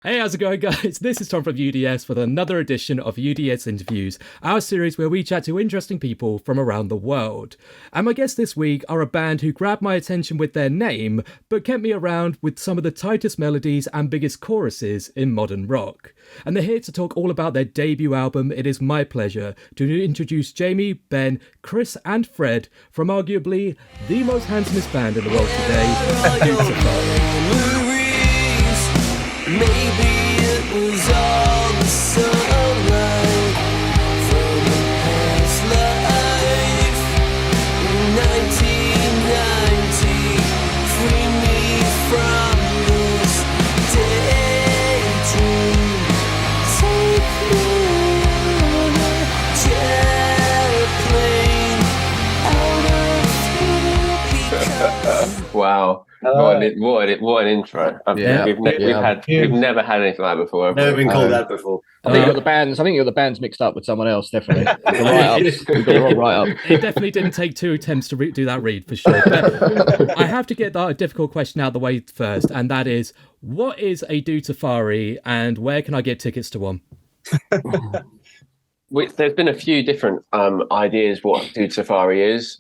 Hey, how's it going, guys? This is Tom from UDS with another edition of UDS Interviews, our series where we chat to interesting people from around the world. And my guests this week are a band who grabbed my attention with their name, but kept me around with some of the tightest melodies and biggest choruses in modern rock. And they're here to talk all about their debut album. It is my pleasure to introduce Jamie, Ben, Chris, and Fred from arguably the most handsomest band in the world today, Dude Safari. Maybe it was all the sunlight from a past life. 1990, free me from this daydream. Take me on a jet plane out of here because Wow. What an intro. We've never had anything like that before. Never been called that before. I think you got the bands mixed up with someone else, definitely. The write-ups. You've got the wrong write-up. It definitely didn't take 2 attempts to do that read, for sure. But I have to get that difficult question out of the way first, and that is, what is a Dude Safari, and where can I get tickets to one? There's been a few different ideas what Dude Safari is.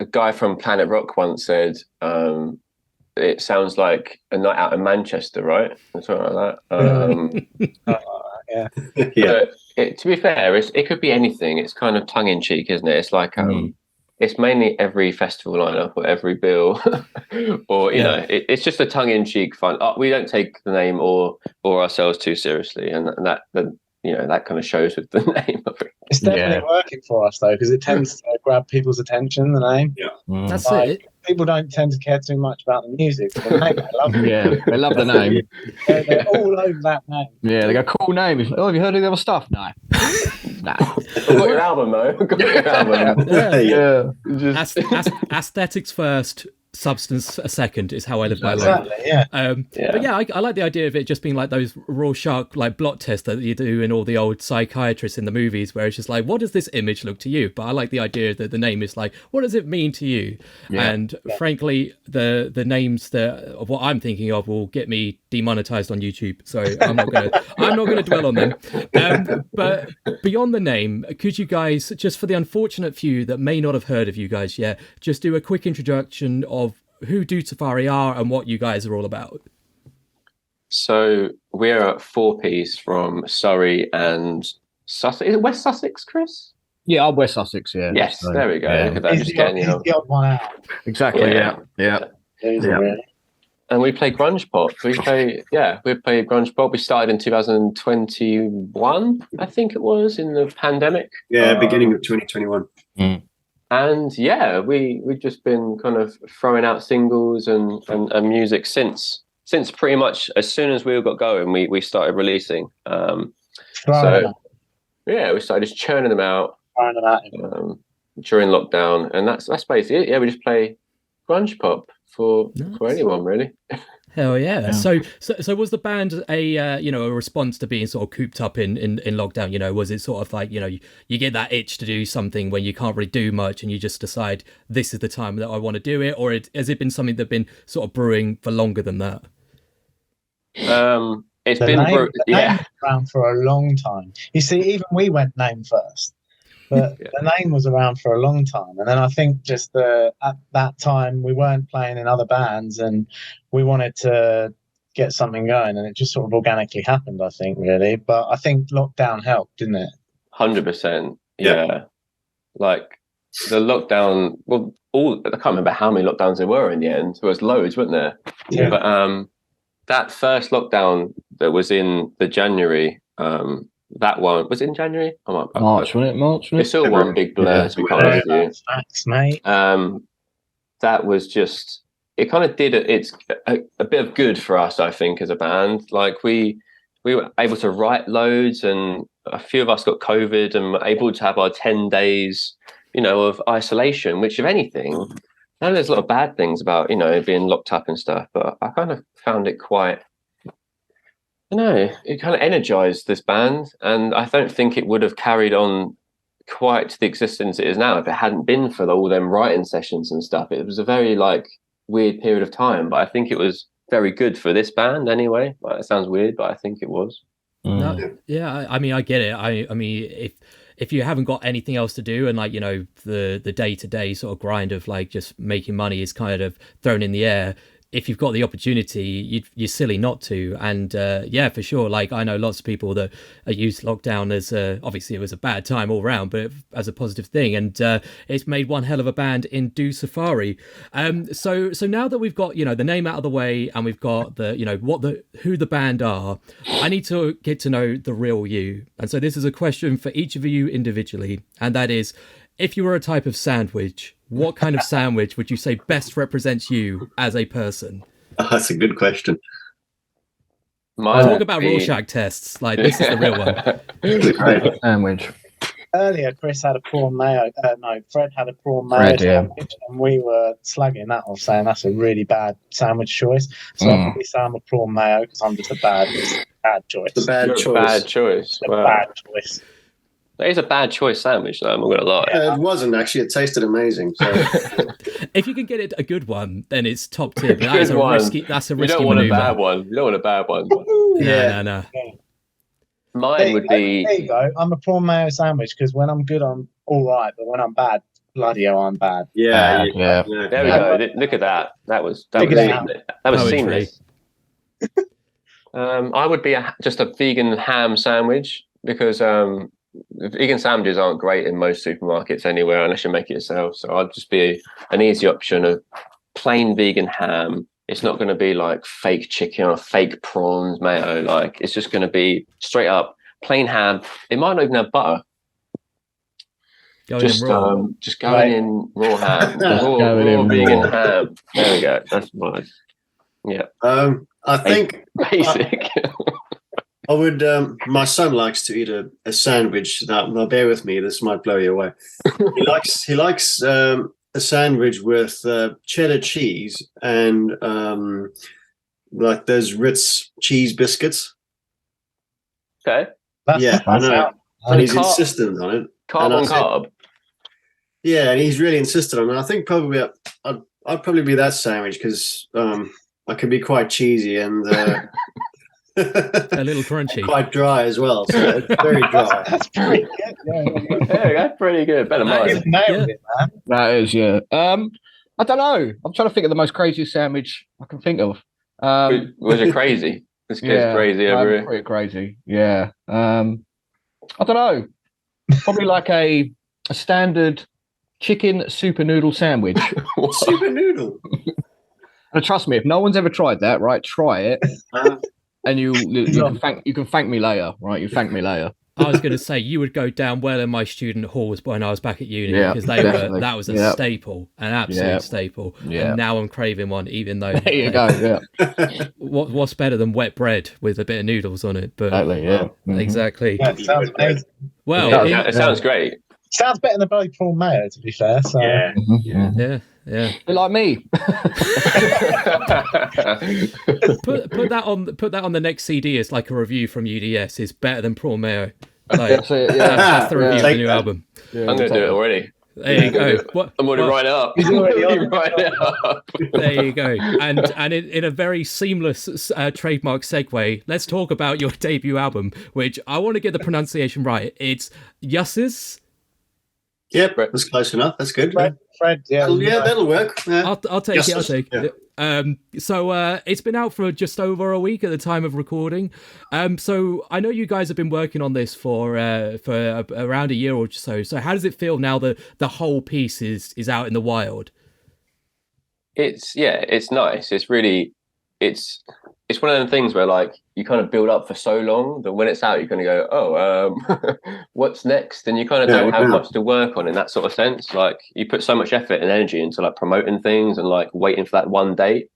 A guy from Planet Rock once said, it sounds like a night out in Manchester, right? Or something like that. But to be fair, it could be anything. It's kind of tongue-in-cheek, isn't it? It's like it's mainly every festival lineup or every bill, or you know, it's just a tongue-in-cheek fun. We don't take the name or ourselves too seriously, and that kind of shows with the name of it. It's definitely working for us though, because it tends to grab people's attention. The name, That's like, it. People don't tend to care too much about the music. But the name, they love it. Yeah, they love the name. They're all over that name. Yeah, they go, cool name. Oh, have you heard of the other stuff? No. Nah. I've got your album though. I've got your album. Aesthetics first, substance a second is how I live my life. But yeah, I like the idea of it just being like those Rorschach like blot tests that you do in all the old psychiatrists in the movies, where it's just like, what does this image look to you? But I like the idea that the name is like, what does it mean to you? And frankly, the names of what I'm thinking of will get me demonetized on YouTube, so I'm not gonna dwell on them. But beyond the name, could you guys, just for the unfortunate few that may not have heard of you guys yet, just do a quick introduction of who Dude Safari are and what you guys are all about? So we're a 4-piece from Surrey and Sussex. Is it West Sussex, Chris? Yeah, I'm West Sussex. Yeah. Yes, so, there we go. Look at that, just getting the odd one out. Exactly. Yeah. And we play grunge-pop. We play grunge-pop. We started in 2021, I think it was, in the pandemic. Yeah, beginning of 2021. And we've just been kind of throwing out singles and music since pretty much as soon as we all got going, we started releasing. We started just churning them out during lockdown, and that's basically it. Yeah, we just play grunge pop for anyone really. Hell yeah. So was the band a response to being sort of cooped up in lockdown? You know, was it sort of like, you know, you get that itch to do something when you can't really do much, and you just decide this is the time that I want to do it, or has it been something that's been sort of brewing for longer than that? It's been around for a long time. You see, even we went name first. But the name was around for a long time. And then I think just at that time, we weren't playing in other bands and we wanted to get something going. And it just sort of organically happened, I think, really. But I think lockdown helped, didn't it? 100%. Yeah. Like the lockdown, I can't remember how many lockdowns there were in the end. There was loads, weren't there? Yeah. But that first lockdown that was in the January, that one was it in January? March, wasn't it? March. It's all one big blur. To be honest with you. Thanks, mate. That was just. It kind of did. It's a bit of good for us, I think, as a band. Like we were able to write loads, and a few of us got COVID, and were able to have our 10 days, of isolation. Which, if anything, I know there's a lot of bad things about being locked up and stuff, but I kind of found it quite. It kind of energized this band, and I don't think it would have carried on quite to the existence it is now if it hadn't been for all them writing sessions and stuff. It was a very weird period of time, but I think it was very good for this band anyway. Like, it sounds weird, but I think it was. No, yeah, I mean, I get it. I mean, if you haven't got anything else to do, and like, you know, the day-to-day sort of grind of like just making money is kind of thrown in the air, if you've got the opportunity, you're silly not to. And yeah, for sure, like I know lots of people that use lockdown as obviously it was a bad time all round, but as a positive thing, and it's made one hell of a band in Do Safari. So now that we've got, you know, the name out of the way, and we've got the, you know, who the band are, I need to get to know the real you. And so this is a question for each of you individually, and that is, if you were a type of sandwich, what kind of sandwich would you say best represents you as a person? Oh, that's a good question. Talk about Rorschach tests. Like, this is the real one. Great sandwich. Earlier, Chris had a prawn mayo. Fred had a prawn mayo sandwich, and we were slagging that off, saying that's a really bad sandwich choice. So I'll probably say I'm a prawn mayo because I'm just a bad choice. The bad choice. Bad choice. A bad choice. That is a bad choice sandwich, though. I'm not gonna lie. It wasn't actually. It tasted amazing. So. If you can get it a good one, then it's top tip. That's a risky. That's a risky. You don't want maneuver. A bad one. You don't want a bad one. No. Mine would be. There you go. I'm a prawn mayo sandwich because when I'm good, I'm all right, but when I'm bad, bloody hell, I'm bad. Yeah. There we go. Look at that. That was seamless. I would be just a vegan ham sandwich, because vegan sandwiches aren't great in most supermarkets anywhere unless you make it yourself. So I'd just be an easy option of plain vegan ham. It's not going to be like fake chicken or fake prawns, mayo. Like, it's just going to be straight up plain ham. It might not even have butter. Just going in raw ham. raw vegan ham. There we go. That's mine. Yeah. I think basic. I would. My son likes to eat a sandwich. Now, bear with me. This might blow you away. He likes a sandwich with cheddar cheese and like those Ritz cheese biscuits. Okay. Yeah, I know. And he's insistent on it. Carb on carb. Yeah, and he's really insistent on it. I think probably I'd probably be that sandwich because I can be quite cheesy and. A little crunchy, quite dry as well. So it's very dry. That's pretty good. Yeah, that's pretty good. Better than mine. That is, yeah. I don't know. I'm trying to think of the most craziest sandwich I can think of. Was it crazy? This kid's crazy over here. Pretty crazy. Yeah. I don't know. Probably like a standard chicken super noodle sandwich. Super noodle. And trust me, if no one's ever tried that, right? Try it. And you can thank me later, right? You thank me later. I was going to say, you would go down well in my student halls when I was back at uni, because that was a staple, an absolute staple. Yeah. And now I'm craving one, even though. There you go. Yeah. What's better than wet bread with a bit of noodles on it? But exactly. Yeah. Mm-hmm. Exactly. Yeah, it sounds amazing. Well, it sounds great. Sounds better than bloody prawn mayo, to be fair. So. Yeah. Like me. put that on the next CD as like a review from UDS. Is better than prawn mayo. Like, that's the review of the new album. Yeah, I'm going to do it already. There you go. I'm already writing it up. He's already writing it up. There you go. And in a very seamless trademark segue, let's talk about your debut album, which I want to get the pronunciation right. It's Yussus. Yep, that's close enough. That's good. Fred, that'll work. Yeah. I'll take it. So it's been out for just over a week at the time of recording. So I know you guys have been working on this for around a year or so. So how does it feel now that the whole piece is out in the wild? It's nice. It's really it's one of the things where like you kind of build up for so long that when it's out, you're going to go, what's next? And you kind of don't have much to work on in that sort of sense. Like you put so much effort and energy into like promoting things and like waiting for that one date.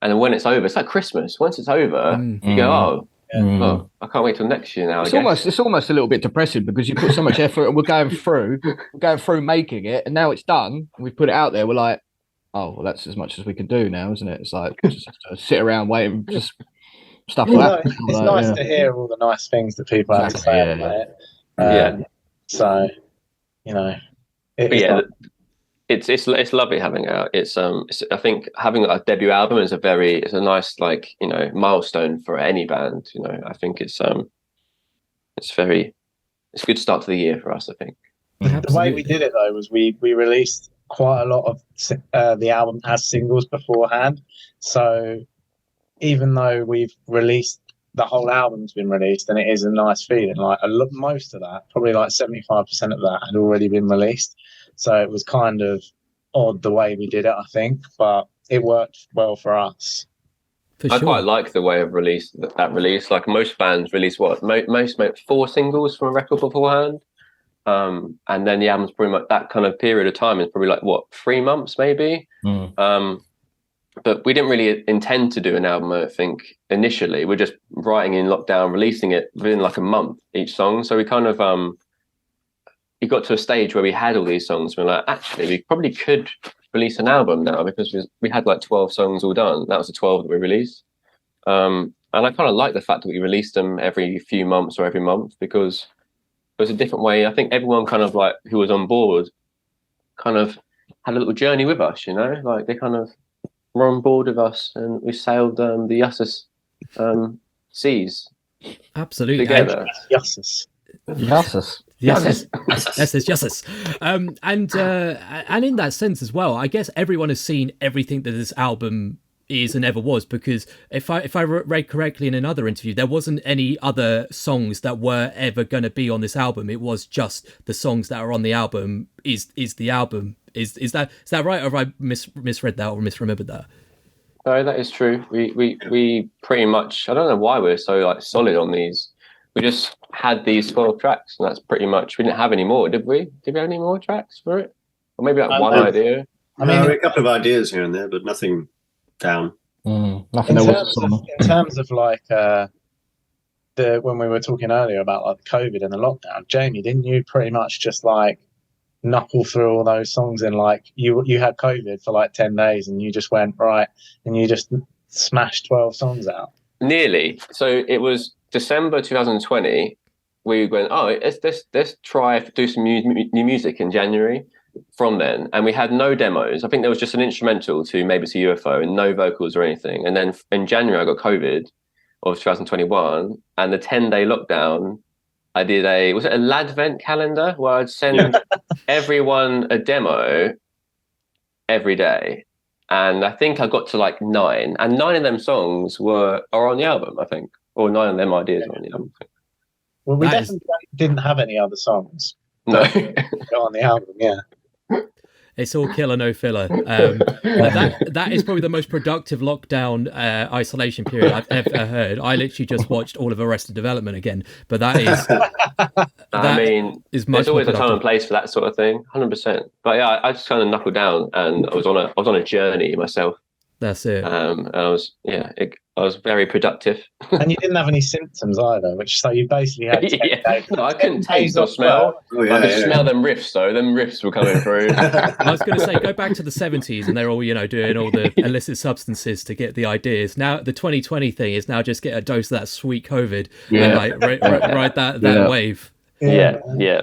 And then when it's over, it's like Christmas. Once it's over, you go, I can't wait till next year now. It's almost a little bit depressing because you put so much effort and we're going through making it, and now it's done. And we put it out there. We're like, oh, well, that's as much as we can do now, isn't it? It's like just have to sit around waiting, just stuff like that. It's nice to hear all the nice things that people have to say about it. So, you know, it's lovely having it out. I think having a debut album is it's a nice like milestone for any band. I think it's a good start to the year for us. I think. The way we did it though was we released quite a lot of the album as singles beforehand. So even though we've released the whole album's been released, and it is a nice feeling. Like most of that, probably like 75% of that had already been released. So it was kind of odd the way we did it, I think, but it worked well for us. I quite like the way of that release. Like most bands release most 4 singles from a record beforehand, and then the album's pretty much that kind of period of time is probably like 3 months maybe. But we didn't really intend to do an album, I think, initially. We're just writing in lockdown, releasing it within like a month each song. So we kind of we got to a stage where we had all these songs. We're like, actually, we probably could release an album now, because we had like 12 songs all done. That was the 12 that we released. And I kind of like the fact that we released them every few months or every month, because it was a different way. I think everyone kind of like who was on board kind of had a little journey with us, like they kind of were on board with us, and we sailed the Yussus seas. Absolutely. Together. Yussus. Yes, Yussus. And in that sense as well, I guess everyone has seen everything that this album is and ever was, because if I read correctly in another interview, there wasn't any other songs that were ever going to be on this album. It was just the songs that are on the album is the album. Is that right, or have I misread that or misremembered that? No, that is true. We pretty much, I don't know why we're so like solid on these. We just had these 12 tracks, and that's pretty much. We didn't have any more, did we? Did we have any more tracks for it? Or maybe like one idea? I mean, a couple of ideas here and there, but nothing down. Nothing. In terms of like when we were talking earlier about like COVID and the lockdown, Jamie, didn't you pretty much just like knuckle through all those songs in like you had COVID for like 10 days and you just went right and you just smashed 12 songs out? Nearly. So it was December 2020. We went, let's try do some new music in January. From then, and we had no demos. I think there was just an instrumental to Maybe It's a UFO and no vocals or anything. And then in January I got COVID of 2021, and the 10-day lockdown, I did a Ladvent calendar where I'd send everyone a demo every day, and I think I got to like 9, and 9 of them songs are on the album, I think, or 9 of them ideas are on the album. Well, we definitely didn't have any other songs. No, on the album, yeah. It's all killer, no filler. That is probably the most productive lockdown isolation period I've ever heard. I literally just watched all of Arrested Development again, but that is much. There's always a time and place for that sort of thing, 100%. But yeah, I just kind of knuckled down, and I was on a journey myself. That's it. And I was very productive. And you didn't have any symptoms either, so you basically had 10 days. No, I couldn't taste or smell. I could smell them riffs though. Them riffs were coming through. I was going to say, go back to the 70s and they're all, doing all the illicit substances to get the ideas. Now the 2020 thing is now just get a dose of that sweet COVID and like ride that wave. Yeah,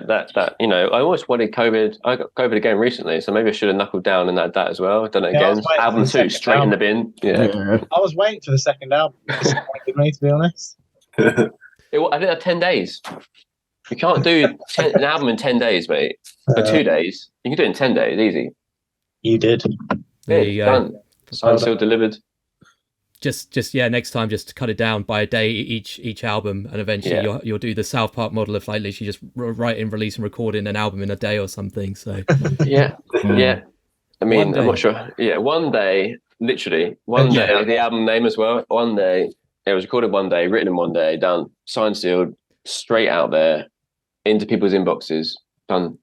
that I always wanted COVID. I got COVID again recently, so maybe I should have knuckled down and had that as well. Done it again. Album 2 straight in the bin. Yeah. I was waiting for the second album. It disappointed me, to be honest. I did that 10 days. You can't do an album in 10 days, mate. Or 2 days. You can do it in 10 days, easy. You did. There you go. Done. Signed, sealed, delivered. Just next time just cut it down by a day each album, and eventually you'll do the South Park model of like literally just writing, releasing, recording an album in a day or something. So yeah. I mean, I'm not sure. Yeah, one day, literally one day, the album name as well. One day, it was recorded one day, written in one day, done, signed, sealed, straight out there into people's inboxes, done.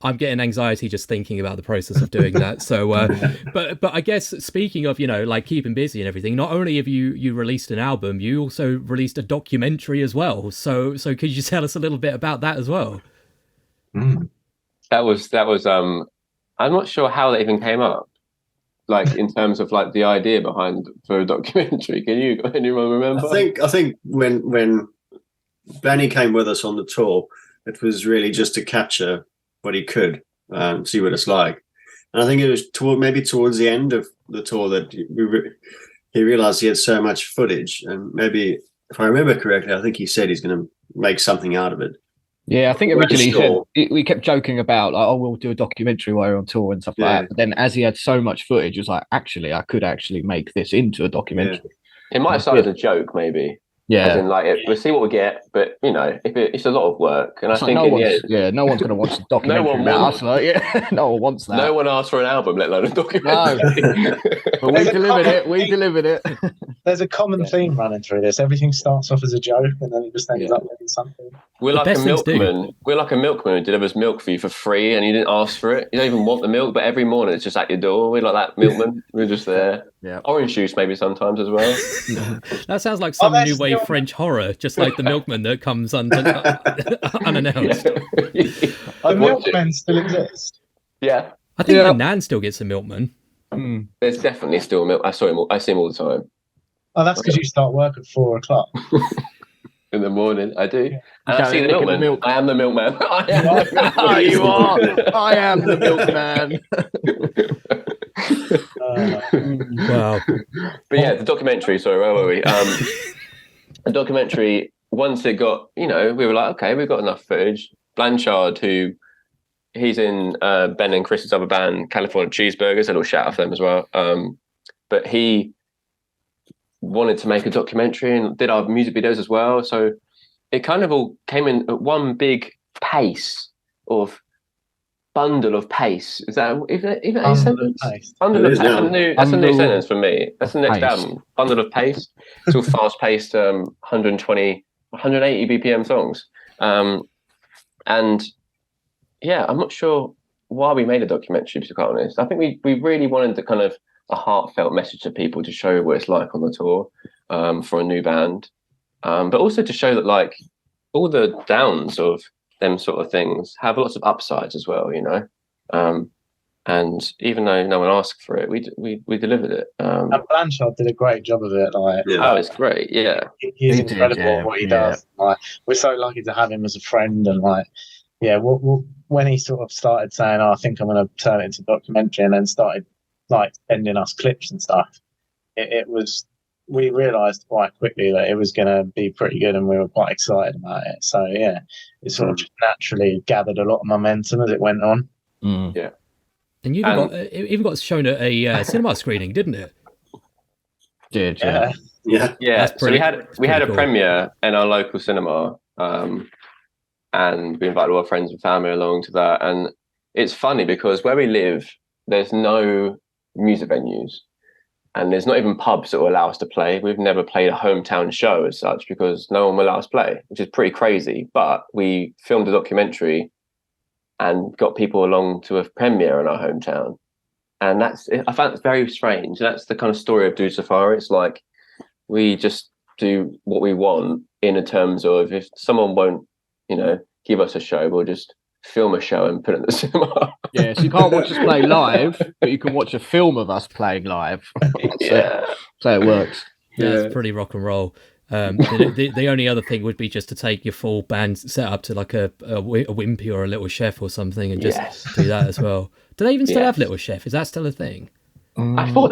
I'm getting anxiety just thinking about the process of doing that. So, but I guess speaking of, like keeping busy and everything, not only have you released an album, you also released a documentary as well. So could you tell us a little bit about that as well? That was, I'm not sure how that even came up. Like in terms of like the idea behind for a documentary. Can anyone remember? I think when Benny came with us on the tour, it was really just to capture what he could, see what it's like. And I think it was maybe towards the end of the tour that he realized he had so much footage, and maybe, if I remember correctly, I think he said he's going to make something out of it. Yeah, I think originally he said, we kept joking about like, oh, we'll do a documentary while you're on tour and stuff like that. But then as he had so much footage, it was like, actually, I could actually make this into a documentary. It might have started as a joke, maybe. Yeah. As in, like, we'll see what we get, but, you know, if it's a lot of work. And it's I think no one's going to watch the documentary about us. Like, no one wants that. No one asked for an album, let alone a documentary. No. But we delivered it. There's a common theme running through this. Everything starts off as a joke, and then it just ends up being something. We're like a milkman. We're like a milkman who delivers milk for you for free, and you didn't ask for it. You don't even want the milk, but every morning it's just at your door. We're like that milkman. We're just there. Yeah. Orange juice maybe sometimes as well. That sounds like some new wave French horror, just like the milkman that comes unannounced. The milkmen still exist. Yeah. I think my nan still gets a milkman. There's definitely still milk. I see him all the time. Oh, that's because you start work at 4:00. In the morning, I do. Yeah. And I see the milkman. I am the milkman. You are. I am the milkman. Wow. But yeah, the documentary. Sorry, where were we? The documentary. Once it got, we were like, okay, we've got enough footage. Blanchard, he's in Ben and Chris's other band, California Cheeseburgers. A little shout out for them as well. But he wanted to make a documentary and did our music videos as well. So it kind of all came in at one big bundle of pace. Is that a sentence? Bundle of pace. That's a new sentence for me. That's the next album. Bundle of pace. It's all fast-paced, 180 BPM songs. And yeah, I'm not sure why we made a documentary, to be quite honest. I think we really wanted to kind of a heartfelt message to people to show what it's like on the tour for a new band, but also to show that like all the downs of them sort of things have lots of upsides as well, and even though no one asked for it, we delivered it. And Blanchard did a great job of it. Oh, it's great. Yeah, he's incredible at what he does. Like, we're so lucky to have him as a friend, and when he sort of started saying, "Oh, I think I'm going to turn it into a documentary," and then started like sending us clips and stuff, we realized quite quickly that it was going to be pretty good, and we were quite excited about it. So yeah, it sort of just naturally gathered a lot of momentum as it went on. Yeah, and you even got shown at a cinema screening, didn't it? Yeah. So we had a premiere in our local cinema, and we invited all our friends and family along to that. And it's funny because where we live, there's no music venues, and there's not even pubs that will allow us to play. We've never played a hometown show as such because no one will allow us to play, which is pretty crazy. But we filmed a documentary and got people along to a premiere in our hometown, and I found it very strange. That's the kind of story of Do Safari. It's like we just do what we want in terms of, if someone won't give us a show, we'll just film a show and put it in the cinema. Yeah, so you can't watch us play live, but you can watch a film of us playing live. So it works. Yeah, it's pretty rock and roll. The only other thing would be just to take your full band set up to like a Wimpy or a Little Chef or something, and just do that as well. Do they even still have Little Chef? Is that still a thing? I thought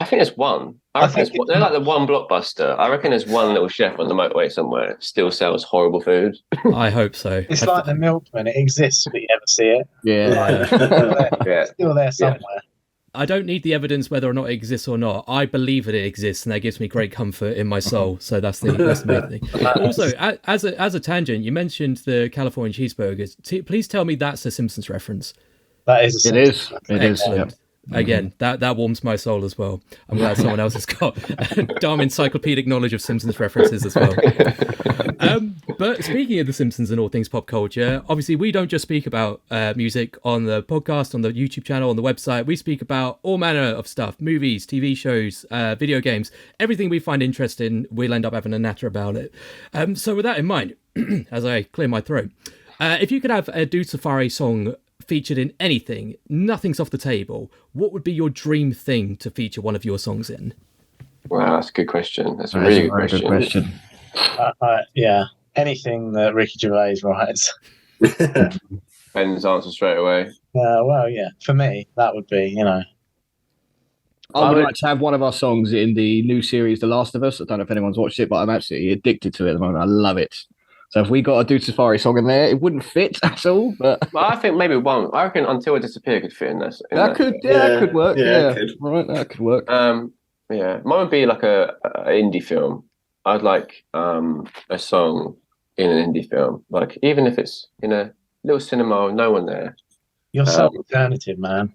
I think there's one. They're like the one blockbuster. I reckon there's one Little Chef on the motorway somewhere that still sells horrible food. I hope so. It's like the milkman. It exists, but you never see it. Yeah. It's still there somewhere. I don't need the evidence whether or not it exists or not. I believe that it exists, and that gives me great comfort in my soul. So that's the main thing. Also, as a tangent, you mentioned the California Cheeseburgers. Please tell me that's a Simpsons reference. That is. It is. Excellent. Yeah. Again, that warms my soul as well. I'm glad someone else has got damn encyclopedic knowledge of Simpsons references as well. But speaking of the Simpsons and all things pop culture, obviously we don't just speak about music on the podcast, on the YouTube channel, on the website. We speak about all manner of stuff: movies, TV shows, video games, everything we find interesting. We'll end up having a natter about it. So with that in mind, as I clear my throat, if you could have a Do Safari song featured in anything, nothing's off the table, what would be your dream thing to feature one of your songs in? Wow, that's a good question. That's a really good question. Anything that Ricky Gervais writes. Ben's answer straight away. Well, yeah. For me, that would be, I would like to have one of our songs in the new series, The Last of Us. I don't know if anyone's watched it, but I'm absolutely addicted to it at the moment. I love it. So if we got a Dude Safari song in there, it wouldn't fit at all. But Well, I think maybe one. I reckon Until I Disappear could fit in this. that could work. Yeah, it could. Right, that could work. Yeah, mine would be like a indie film. I'd like a song in an indie film, like even if it's in a little cinema with no one there. You're so alternative, man.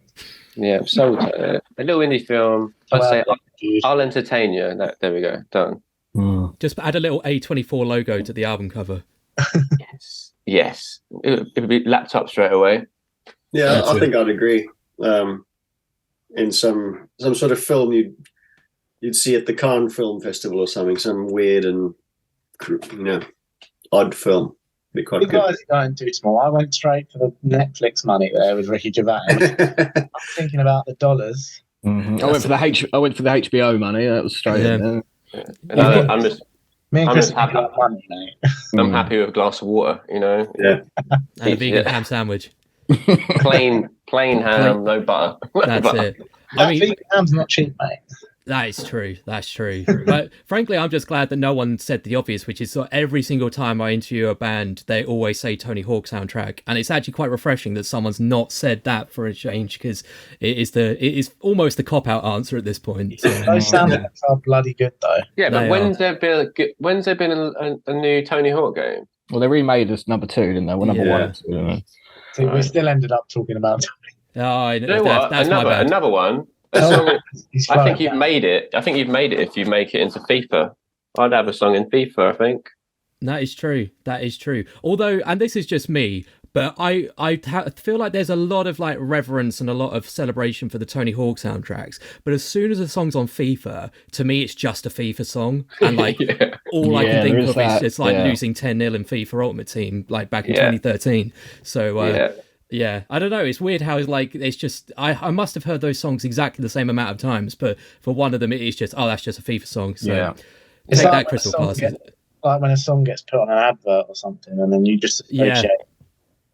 Yeah, so a little indie film. I'd say I'll entertain you. There we go, done. Just add a little A24 logo to the album cover. Yes. It would be laptop straight away. Yeah, I think I'd agree. In some sort of film you'd see at the Cannes Film Festival or something, some weird and odd film. Be quite good. You guys are going too small. I went straight for the Netflix money there with Ricky Gervais. I'm thinking about the dollars. Mm-hmm. I went for the HBO money. That was straight in there. Yeah. I'm just happy with money, mate. I'm happy with a glass of water, Yeah. And a vegan ham sandwich. Plain ham, no butter. That's it. Vegan ham's not cheap, mate. That is true. That's true. But frankly, I'm just glad that no one said the obvious, which is every single time I interview a band, they always say Tony Hawk soundtrack, and it's actually quite refreshing that someone's not said that for a change, because it is almost the cop out answer at this point. So. Those soundtracks are bloody good, though. Yeah, but when's there been a new Tony Hawk game? Well, they remade us number 2, didn't they? Well, number 1. See, we still ended up talking about Tony. Oh, you know what? That's my bad. Another one. I think you've made it. I think you've made it if you make it into FIFA. I'd have a song in FIFA, I think. That is true. That is true. Although, and this is just me, but I feel like there's a lot of like reverence and a lot of celebration for the Tony Hawk soundtracks. But as soon as a song's on FIFA, to me, it's just a FIFA song. And like all I can think of is just like losing 10-0 in FIFA Ultimate Team, like back in 2013. So, yeah, I don't know. It's weird how it's just I must have heard those songs exactly the same amount of times, but for one of them it is just that's just a FIFA song. So take that, Crystal Class. Like when a song gets put on an advert or something, and then you just associate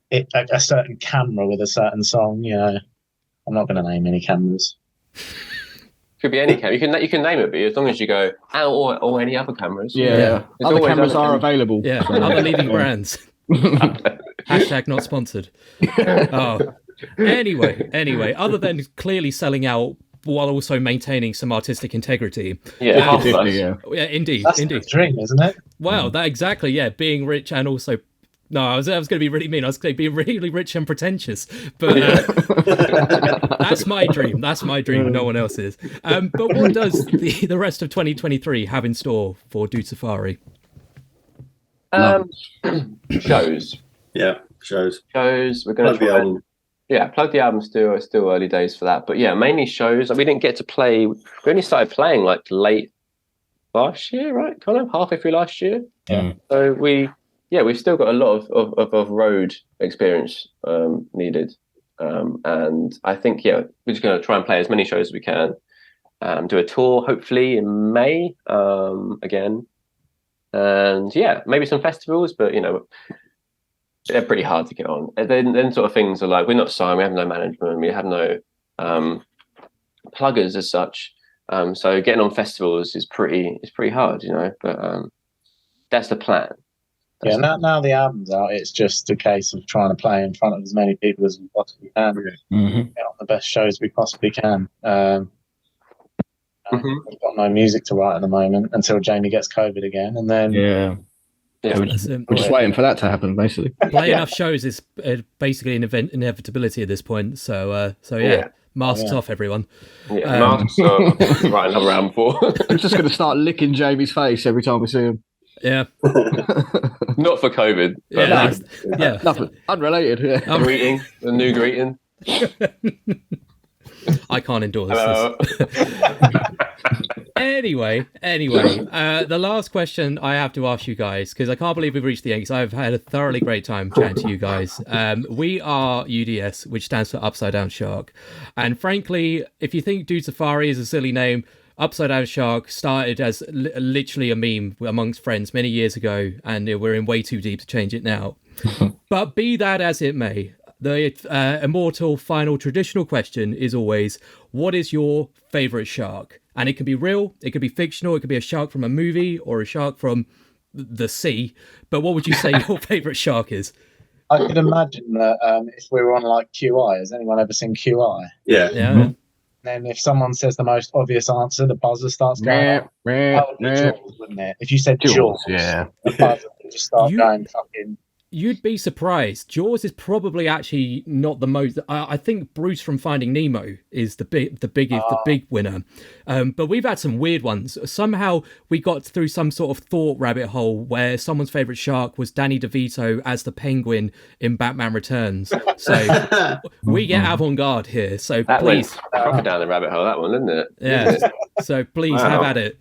it a certain camera with a certain song. I'm not going to name any cameras. Could be any camera. You can name it, but as long as you go or any other cameras. Yeah. Other cameras are available. Yeah, other leading brands. Hashtag not sponsored. Anyway, other than clearly selling out while also maintaining some artistic integrity. Indeed. That's the dream, isn't it? Wow, that exactly. Yeah, being rich and also. No, I was going to be really mean. I was going to be really rich and pretentious, but that's my dream. That's my dream. No one else's. But what does the rest of 2023 have in store for Dude Safari? Shows. Yeah, shows. We're going to try plug the album. Still early days for that, but mainly shows. We didn't get to play. We only started playing like late last year, right? Kind of halfway through last year. Yeah. So we've still got a lot of road experience needed, and I think we're just going to try and play as many shows as we can. Do a tour hopefully in May again. And maybe some festivals, but they're pretty hard to get on. Then sort of things are like, we're not signed, we have no management, we have no pluggers as such. So getting on festivals is pretty hard, But that's the plan. Now the album's out, it's just a case of trying to play in front of as many people as we possibly can. Get on the best shows we possibly can. We've got no music to write at the moment until Jamie gets COVID again, and then we're just waiting for that to happen, basically. Play enough shows is basically an inevitability at this point. So masks off, everyone. Masks off. Write another album for. We're just going to start licking Jamie's face every time we see him. Yeah. Not for COVID. But nothing unrelated. Yeah. Greeting, the new greeting. I can't endure this. Anyway, the last question I have to ask you guys, because I can't believe we've reached the end, because I've had a thoroughly great time chatting to you guys. We are UDS, which stands for Upside Down Shark. And frankly, if you think Dude Safari is a silly name, Upside Down Shark started as literally a meme amongst friends many years ago, and we're in way too deep to change it now. But be that as it may, the immortal final traditional question is always, what is your favorite shark? And it can be real, it could be fictional, it could be a shark from a movie or a shark from the sea. But what would you say your favorite shark is? I could imagine that if we were on like QI, has anyone ever seen QI? Yeah. Yeah. Then if someone says the most obvious answer, the buzzer starts going off. That would be Jaws, wouldn't it? If you said Jaws, yeah. the buzzer would just start going fucking... You'd be surprised. Jaws is probably actually not the most. I think Bruce from Finding Nemo is the big winner. But we've had some weird ones. Somehow we got through some sort of thought rabbit hole where someone's favorite shark was Danny DeVito as the Penguin in Batman Returns. So we get avant-garde here. So That please, went proper down the rabbit hole, that one, didn't it? yeah. So please have at it.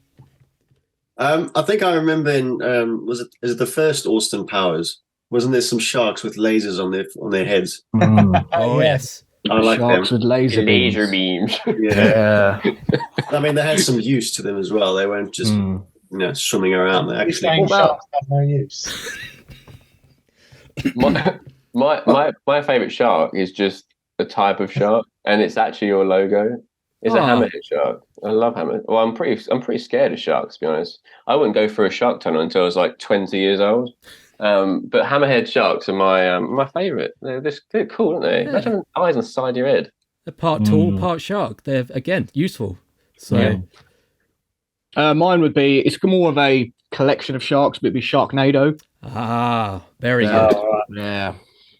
I think I remember in is it the first Austin Powers? Wasn't there some sharks with lasers on their heads? Oh yes. I like Sharks them. with laser beams. Yeah. Yeah. I mean, they had some use to them as well. They weren't just swimming around. They You're actually. saying sharks have no use. My favorite shark is just a type of shark, and it's actually your logo. It's a hammerhead shark. I love hammerhead. Well, I'm pretty scared of sharks, to be honest. I wouldn't go through a shark tunnel until I was like 20 years old. But hammerhead sharks are my favourite. They're cool, aren't they? Yeah. Imagine eyes on the side of your head. They're part tall, part shark. They're again useful. So Mine would be, it's more of a collection of sharks, but it'd be Sharknado. Very good. Yeah.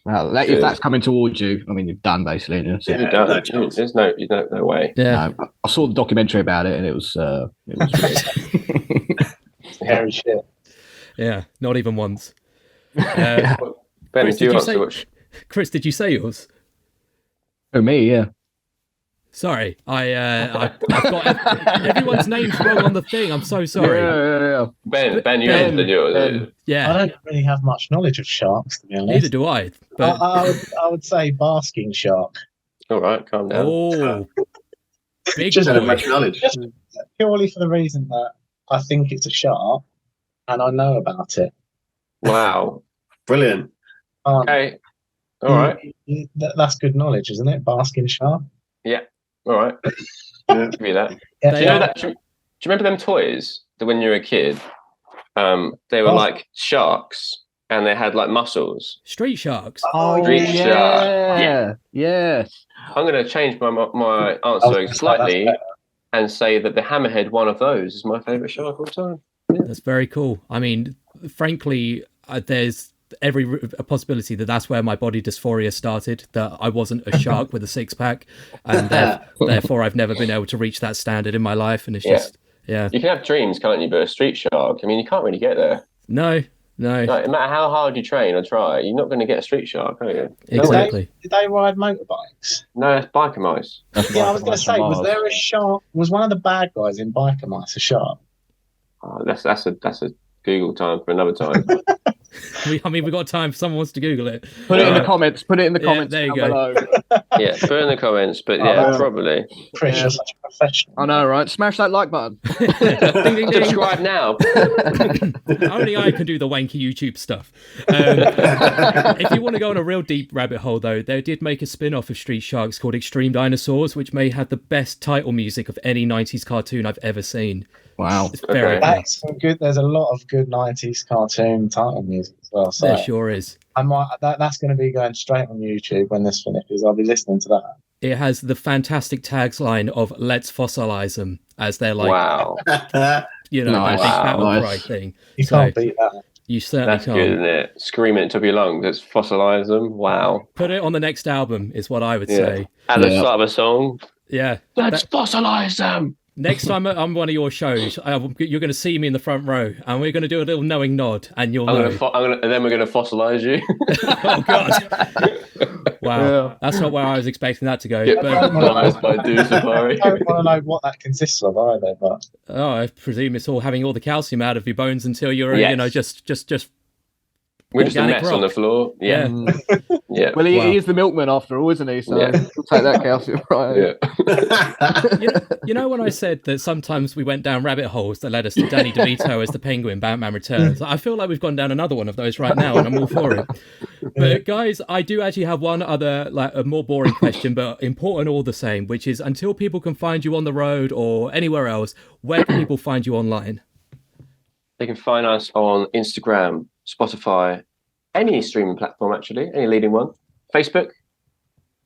Well, if that's coming towards you, I mean, you've done basically. You know, so- You don't. There's no way. Yeah. No, I saw the documentary about it, and it was Scary shit. Yeah. Not even once. Ben, Chris, do you did you answer say? what? Chris, did you say yours? Oh, me, yeah. Sorry, I've got everyone's names wrong on the thing. I'm so sorry. Yeah. Ben, you answered yours. Yeah, I don't really have much knowledge of sharks, to be honest. neither do I. But I would say basking shark. All right, calm down. oh, big Just Don't have boy. much knowledge. Just purely for the reason that I think it's a shark and I know about it. Wow. Brilliant. Okay. All right. That's good knowledge, isn't it? Basking shark. Yeah. All right. Yeah. Give you that. Yeah. Do you know that? Do you remember them toys that when you were a kid, they were like sharks and they had like muscles? Street sharks. Oh, Street shark. Yeah. Yes. I'm going to change my I was answer gonna say slightly that's and say that the hammerhead, one of those, is my favourite shark of all time. That's very cool. I mean, frankly, there's a possibility that that's where my body dysphoria started, that I wasn't a shark with a six-pack, and therefore I've never been able to reach that standard in my life, and it's just You can have dreams, can't you? But a street shark, I mean, you can't really get there. no Like, no matter how hard you train or try, you're not going to get a street shark, are you? exactly. Did they ride motorbikes? No, it's biker mice. Yeah, I was going to say, was there a shark? Was one of the bad guys in Biker Mice a shark? Oh, that's a Google time for another time. We've got time if someone wants to Google it. Put it in the comments. Put it in the comments. there you down go. below. Yeah, put it in the comments. But wow. probably. Chris, you're such a professional. I know, right? Smash that like button. Ding, ding, ding. Subscribe now. Only I can do the wanky YouTube stuff. If you want to go on a real deep rabbit hole, though, they did make a spin-off of Street Sharks called Extreme Dinosaurs, which may have the best title music of any 90s cartoon I've ever seen. Wow. It's very Okay. That's some good. There's a lot of good '90s cartoon title music as well. So There sure is. I might. That's going to be going straight on YouTube when this finishes. I'll be listening to that. It has the fantastic tagline of "Let's fossilize them" as they're like, Wow. that big Nice. battle Nice. cry thing. You So- can't beat that. You certainly That's can't. good, isn't it? Scream it at the top of your lungs. Let's fossilise them. Wow. Put it on the next album, is what I would Yeah. say. At the Yeah. start of a song. Yeah. Let's fossilise them. Next time I'm one of your shows, you're going to see me in the front row, and we're going to do a little knowing nod, and you'll know. And then we're going to fossilise you. Oh God! Wow, Yeah. that's not where I was expecting that to go. Get But fossilized by Do Safari. I don't want to know what that consists of either. But I presume it's all having all the calcium out of your bones until you're, Yes. just We're just a Organic mess on the rock. floor. Yeah. Yeah. Well, Wow. he is the milkman after all, isn't he? So Yeah. we'll take that calcium, right? Yeah. You know when I said that sometimes we went down rabbit holes that led us to Danny DeVito as the Penguin, Batman Returns? I feel like we've gone down another one of those right now, and I'm all for it. But guys, I do actually have one other, like a more boring question, but important all the same, which is until people can find you on the road or anywhere else, where can people find you online? They can find us on Instagram, Spotify, any streaming platform, actually, any leading one. Facebook.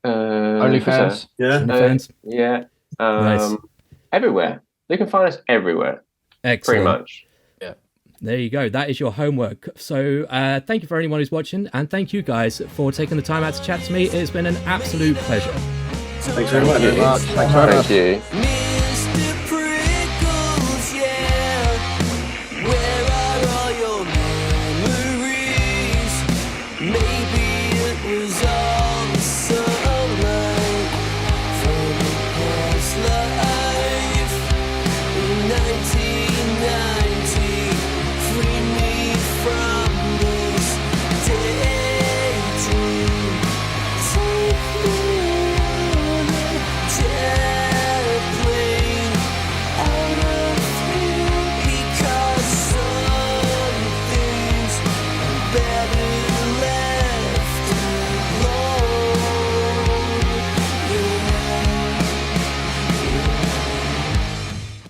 OnlyFans. Yeah. OnlyFans? Yeah. Nice. Everywhere. They can find us everywhere. Excellent. Pretty much. There you go. That is your homework. So thank you for anyone who's watching, and thank you guys for taking the time out to chat to me. It's been an absolute pleasure. Thanks very much. Thanks very much. Thank you.